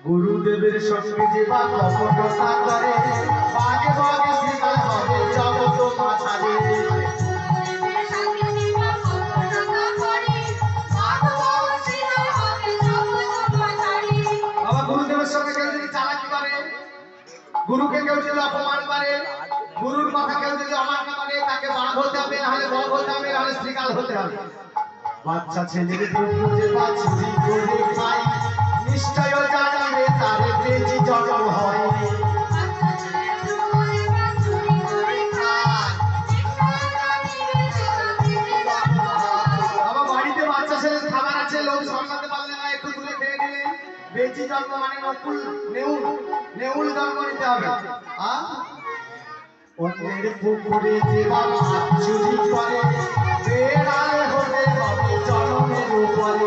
গুরুদেবের সঙ্গে যে বা কপটতা করে বাগে বাগে শিকার হবে জগত মাঝারে। বাবা গুরুদেবের সঙ্গে কেউ যদি চালাকি করে, গুরুকে কেউ যদি অপমান করে, গুরুর কথা কেউ যদি অমান্য করে, তাকে বাঘ হতে হবে, নাহলে বক হতে হবে, নাহলে শ্রীকাল হতে হবে। বাচ্চা ছেলের দুধ যে বা চুরি করে খায়, নিশ্চয় জানিবে তার বেজি জন্ম হয়। বাবা বাড়িতে বাচ্চা ছেলের খাবার আছে, লোক সামলাতে পারলে না, একটু দূরে খেয়ে দিলে বেজি জন্ম মানে নকুল নেউল, নেউল জন্ম নিতে হবে। অন্যের পুকুরে যে বাবা চুরি করে, বেড়ালে হতে হবে জন্মের উপরে।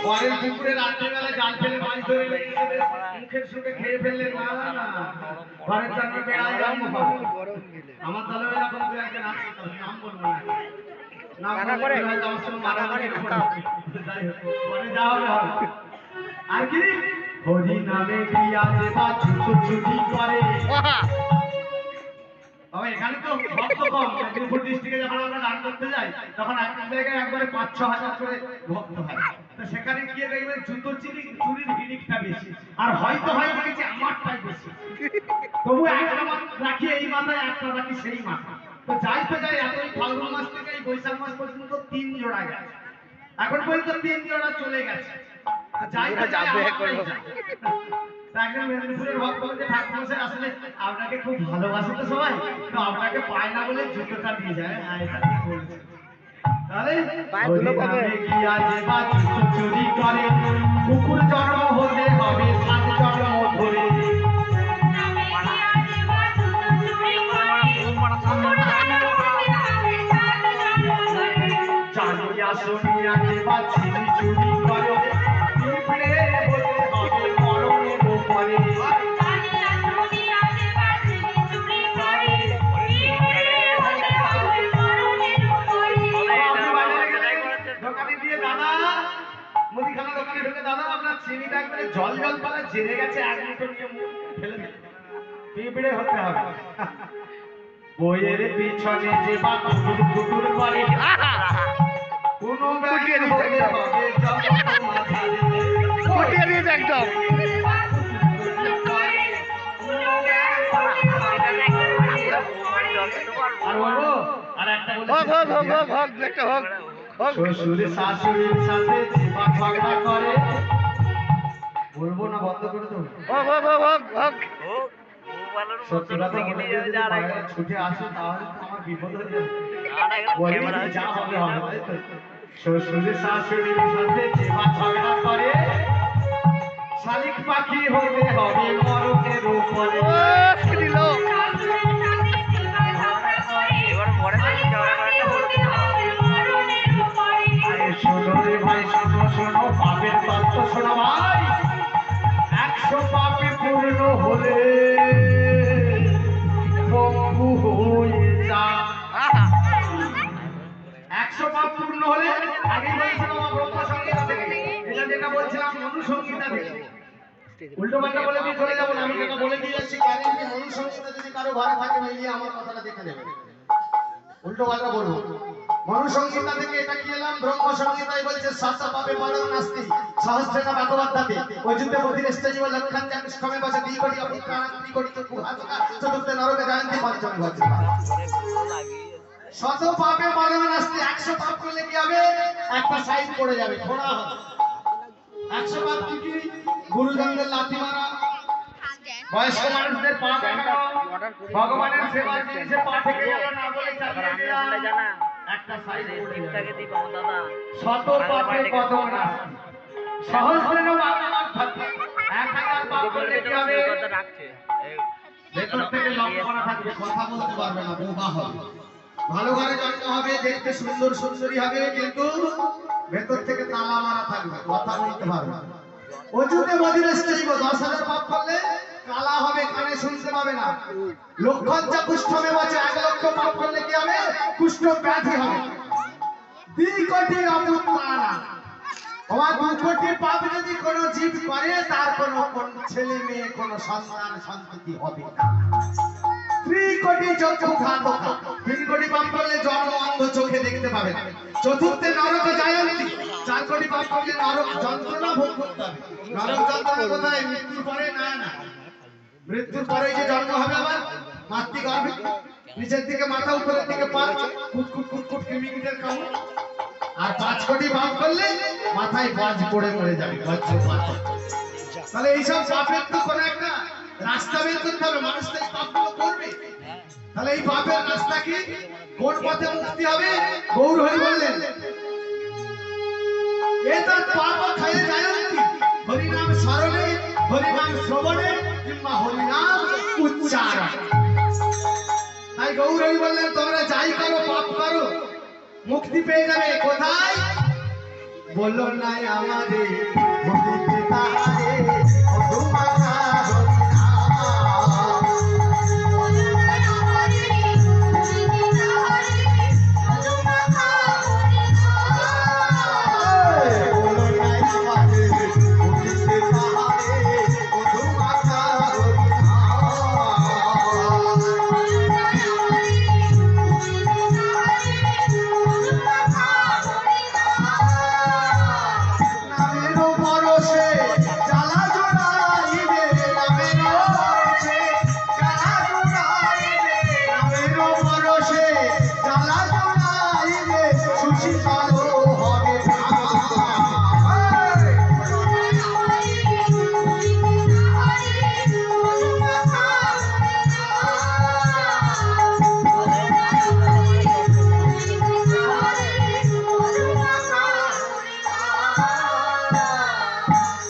পরের পুকুরে রাত্রিবেলা জাল ফেলে মাছ ধরে মুখের সুখে খেয়ে ফেললে না না, ঘরের জন্ম বেড়ায় জন্ম হবে। আমার দলে এরকম দু একজন আছে, নাম বলবো না, নাম করে হয়তো আমার সঙ্গে মারামারি পরে যাওয়া হবে। আর কি হরি নামে ক্রিয়া যে বা ছুটি করে। বাবা এখানে তো ভক্ত কম, মেদিনীপুর ডিস্ট্রিক্টে যখন আমরা গান করতে যাই তখন একটা জায়গায় একবারে ৫-৬ হাজার করে ভক্ত হয়। তো সেখানে গিয়ে দেখবেন জুতো চুরির হিড়িকটা বেশি, আর হয়তো হয় দেখেছি আমারটাই বেশি। তবু একটা রাখি এই মাথায়, একটা রাখি সেই মাথা। তো যাই তো যাই, এত ফাল্গুন মাস থেকে এই বৈশাখ মাস পর্যন্ত ৩ জোড়া গেছে, এখন পর্যন্ত ৩ জোড়া চলে গেছে। যাই তো যাই একজন মেদিনীপুরের ভক্ত বলছে, ঠাকুরমশাই আসলে আপনাকে খুব ভালোবাসে তো সবাই, তো আপনাকে পায় না বলে জুতোটা দিয়ে যায়। তাহলে গিয়া যে বা জুতো চুরি করে, কুকুর জন্ম হলে হবে ৭ জন্ম ধরে। জানিয়া শুনিয়া যে বা চিনি চুরি করে, পিঁপড়ে হলে হবে মরণের উপরে। দোকানে দিয়ে দাদা, মুদিখানা দোকানে ঢুকে দাদা আপনার চিনিটা একবারে জল জল পালা জেনে গেছে, ১ লিটার নিয়ে ফেলে দিন, পিঁপড়ে হতে হবে। বইয়ের পিছনে যে বা কুকুর করে, কোনো ব্যাংকের হতে হবে জগত মাঝারে। কুটিয়ে দিয়েছে একদম। আর বলবো, আর একটা শ্বশুর শাশুড়ির সাথে যে বা ঝগড়া করে, বলবো না বন্ধ করে দেবো। সত্যটা তো বলে দিয়ে যদি বাইরে ছুটে আসে তাহলে তো আমার বিপদ হয়ে যাবে। যা হবে হবে, তাই তো। শ্বশুর শাশুড়ির সাথে যে বা ঝগড়া করে, শালিক পাখি হতে হবে মরণের উপরে। শোনো রে ভাই, শোনো শোনো পাপের তত্ত্ব শোনো ভাই। ১০০ পাপে পূর্ণ হলে বন্ধু হয়ে যা। ১০০ পাপ পূর্ণ হলে, আগে বলেছিলাম ব্রহ্মসংহিতা থেকে, এটা যেটা বলছিলাম মনুসংহিতা থেকে। উল্টো পাল্টা বলে দিয়ে চলে যাবো না, আমি যেটা বলে দিয়ে যাচ্ছি, গ্যারেন্টি মনুসংহিতা যদি কারো ঘরে থাকে মিলিয়ে আমার কথাটা দেখে নেবে, উল্টো পাল্টা বলবো। মনুসংহিতা থেকে এটা কি এলাম, ব্রহ্মসংহিতায় বলছে সাত পাপে পদম নাস্তি সহস্রেণ ভাগবতাতে ওজুতে বধিরেষ্ঠ জীব লক্ষণ জানুষ্ঠমে বসে ২ কোটি অপুত্রাণাং ৩ কোটি চতুর্ভাষা চতুর্থে নরকে জয়ন্তী পঞ্চমে বজ্রপাত। শত পাপে পদম নাস্তি, ১০০ পাপ করলে কি হবে, একটা সাইড পড়ে যাবে, ফোড়া হবে। ১০০ পাপ কি কি, গুরুজনদের লাথি মারা, বয়স্ক মানুষদের পা কাটা, ভগবানের সেবা জিনিসে পা থেকে গেল না বলে চালিয়ে দেয়া, একটা সাইড পড়ে যাবে। শত পাপে পদম নাস্তি সহস্রেণ ভাগবতাতে, ১০০০ পাপ করলে কি হবে, ভেতর থেকে লক্ষ্য করা থাকবে, কথা বলতে পারবে না, বোবা হবে। ভালো ঘরে জন্ম হবে, দেখতে সুন্দর সুন্দরী হবে, কিন্তু ভেতর থেকে তালা মারা থাকবে, কথা বলতে পারবে না। অযুতে বধিরেষ্ঠ জীব ১০,০০০ পাপ করলে কালা হবে, কানে শুনতে পাবে না। লক্ষজ্জা কুষ্ঠমে বচে, 1 লক্ষ পাপ করলে কি হবে? কুষ্ঠ ব্যাধি হবে। 2 কোটি অপুত্রানা, তোমার 2 কোটি পাপ যদি কোনো জীব করে, তার কোনো ছেলে মেয়ে কোনো সন্তান সন্ততি হবে না। 3 কোটি চক্ষু ঘাতক, 3 কোটি পাপ করলে জন্ম অন্ধ, চোখে দেখতে পাবে না। 4র্থে নরক জায়ন্তি, 4 কোটি পাপ করলে নরক যন্ত্রণা ভোগ করতে হবে। নরক যন্ত্রণা কোথায়? মৃত্যুর পরে না, না মৃত্যুর পরে যে জন্ম হবে আবার মাতৃগর্ভে, নিচের দিকে মাথা, উপরের দিকে পা, কুটকুট কুটকুট কিমিকিটের কামড়। আর 5 কোটি পাপ করলে মাথায় বাজ পড়ে মরে যাবে, বজ্রপাত। তাহলে এইসব পাপের তো কোনো একটা রাস্তা বের করতে হবে, মানুষ তো এই পাপগুলো করবে। তাহলে এই পাপের রাস্তা কি? কোন পথে মুক্তি হবে? গৌর হরি বললেন, এতৎ পাপ ক্ষয়ে জায়ন্তি হরিনাম স্মরণে, হরিনাম শ্রবণে কিংবা হরিনাম উচ্চারণে। তাই গৌর হরি বললেন, তোমরা যাই করো, পাপ করো, মুক্তি পেয়ে যাবে। কোথায়? বলো নাই আমাদের মুক্তি তাহারে